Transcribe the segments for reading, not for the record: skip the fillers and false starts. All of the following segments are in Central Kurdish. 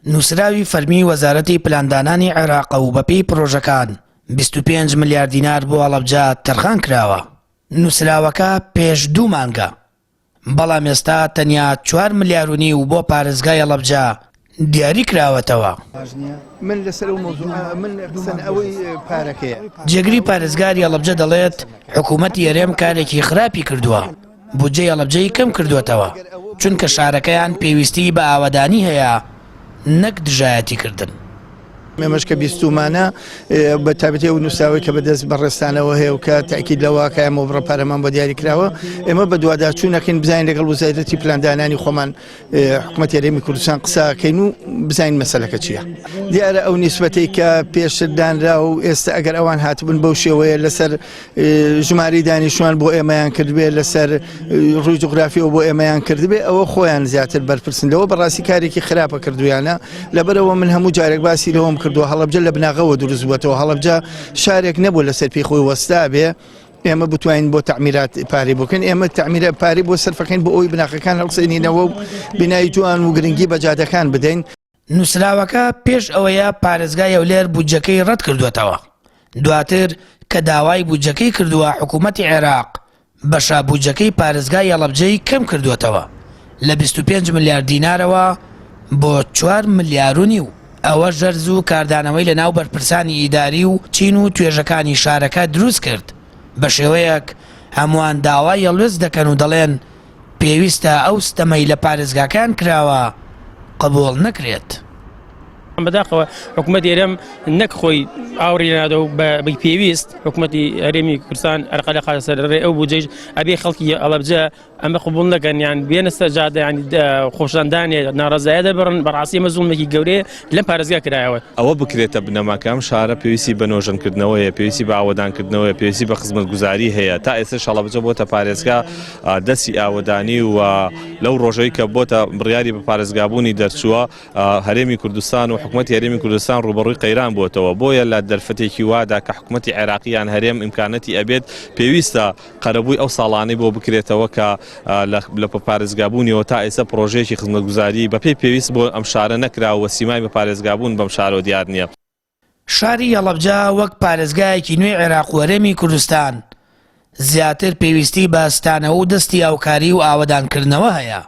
نووسراوی فەرمی وەزارەتی پلاندانانی عێراق و بەپێی پرۆژەکان 25 ملیار دینار بۆ هەڵەبجە تەرخان کراوە. نووسراوەکە پێش 2 مانگە، بەڵام ئێستا تەنیا 4 ملیار و بۆ پارێزگای هەڵەبجە دیاری کراوەتەوە. من لەسەر مۆزوع من قسەن ئەوەی پارەکەیە. جێگری پارێزگاری هەڵەبجە دەڵێت حکوومەتی هەرێم کارێکی خراپی کردووە، بودجەی هەڵەبجەی کەم کردوێتەوە چونکە شارەکەیان پێویستی بە ئاوەدانی هەیە نەک دژایەتی کردن. ئێمەش کە بیستومانە بە تایبەتی ئەو نووسراوی کە بەدەست بەڕێستانەوە هەیە و کە تاکید لەوە کە ئێمە بڕە پارەمان بۆ دیاری کراوە، ئێمە بە دوواداچوونەکەین بزانین لەگەڵ وەزارەتی پلاندانانی خۆمان حکوومەتی هەرێمی کوردستان قسەکەین و بزانین مەسەلەکە چییە. دیارە ئەو نیسبەتەی کە پێشدانرا و ئێستا ئەگەر ئەوان هاتبوون بەو شێوەیە لەسەر ژماری دانیشتوان بۆ ئێمەیان کردبێ، لەسەر ڕووی جوغرافیەوە بۆ ئێمەیان کردبێ، ئەوە خۆیان زیاتر بەرپرسندەوە بەڕاستی کارێکی خراپە کردویانە. لەبەرەوە من هەموو جارێک باسی لەوەم کردووە هەڵەبجە لە بناغەوە دروست بووەتەوە. هەڵەبجە شارێک نەبوو لەسەر پێی خۆی وەستا بێ ئێمە بتوانین بۆ تعمیرات پارێ بکەین. ئێمە تعمیرە پارێ بۆ سەرفەکەین بۆ ئەوی بناغەکان هەڵسێنینەوە و بینایی جوان و گرنگی بە جادەکان بدەین. نووسراوەکە پێش ئەوەیە پارێزگای هەولێر بودجەکەی ڕەت کردوێتەوە، دواتر کە داوای بودجەکەی کردووە حکوومەتی عێراق بەشە بودجەکەی پارێزگای هەڵەبجەی کەم کردوێتەوە لە 25 ملیار دینارەوە بۆ 4 ملیار و نیو. ئەوە ژەرز و کاردانەوەی لە ناو بەرپرسانی ئیداری و چین و توێژەکانی شارەکە دروست کرد بە شێوەیەک هەمووان داوای هەڵوێست دەکەن و دەڵێن پێویستە ئەو ستەمەی لە پارێزگاکان کراوە قبوڵ نەکرێت. بەداخەوە حکوومەتی هەرێم نەک خۆی ئاوڕێ نادە و بە پێویست حکوومەتی هەرێمی کوردستان ئەرقە لە خاتە سەر ڕێ ئەو بودجەیش ئەبێ خەڵکی هەڵەبجە ئەمە قبوڵ نەکەن، یان بێنە سەرجادە ینی خۆشاندانێ ناڕەزایە دەبڕن. بەڕاستی ئەمە زوڵمێکی گەورەیە لەم پارێزگا کرایەوە. ئەوە بکرێتە بنەماکە ئەم شارە پێویستی بە نۆژەنکردنەوەیە، پێویستی بە ئاوەدانکردنەوەی، پێویستی بە خزمەتگوزاری هەیە. تا ئێستا هەڵەبجە بۆتە پارێزگا دەستی ئاوەدانی و لەو ڕۆژەی کە بۆتە بڕیاری بە پارێزگابوونی دەرچووە هەرێمی کوردستان و حکوومەتی هەرێمی کوردستان ڕوبەڕووی قەیران بووەتەوە. بۆیە لە دەرفەتێکی وادا کە حکوومەتی عێراقییان هەرێم ئیمکانەتی ئەبێت پێویستە قەرەبووی ئەو ساڵانەی بۆ بکرێتەوە کە لە پارێزگابوونیەوە تا ئێستا پرۆژەیەکی خزمەتگوزاری بەپێی پێویست بۆ ئەم شارە نەکراوە، سیمای بە پارێزگابوون بەم شارەوە دیار نییە. شاری هەڵەبجە وەک پارێزگایەکی نوێی عێراق و هەرێمی کوردستان زیاتر پێویستی بە ئەستانەوە و دەستی ئاوکاری و ئاوەدانکردنەوە هەیە.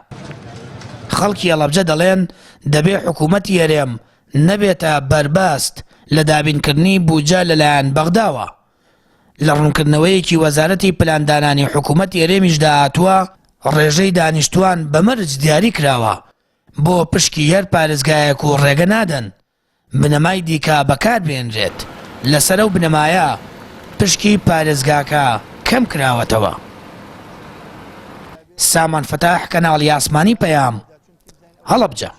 خەڵکی هەڵەبجە دەڵێن دەبێ حکوومەتی هەرێم نەبێتە بەربەست لە دابینکردنی بودجە لەلایەن بەغداوە. لە ڕوونکردنەوەیەکی وەزارەتی پلاندانانی حکوومەتی هەرێمیشدا هاتووە ڕێژەی دانیشتوان بەمەرج دیاری کراوە بۆ پشکی هەر پارێزگایەک و ڕێگە نادەن بنەمای دیکە بەکار بێنرێت. لەسەر ئەو بنەمایە پشکی پارێزگاکە کەم کراوەتەوە. سامان فتاح کەناڵی ئاسمانی پەیام، هەڵەبجە.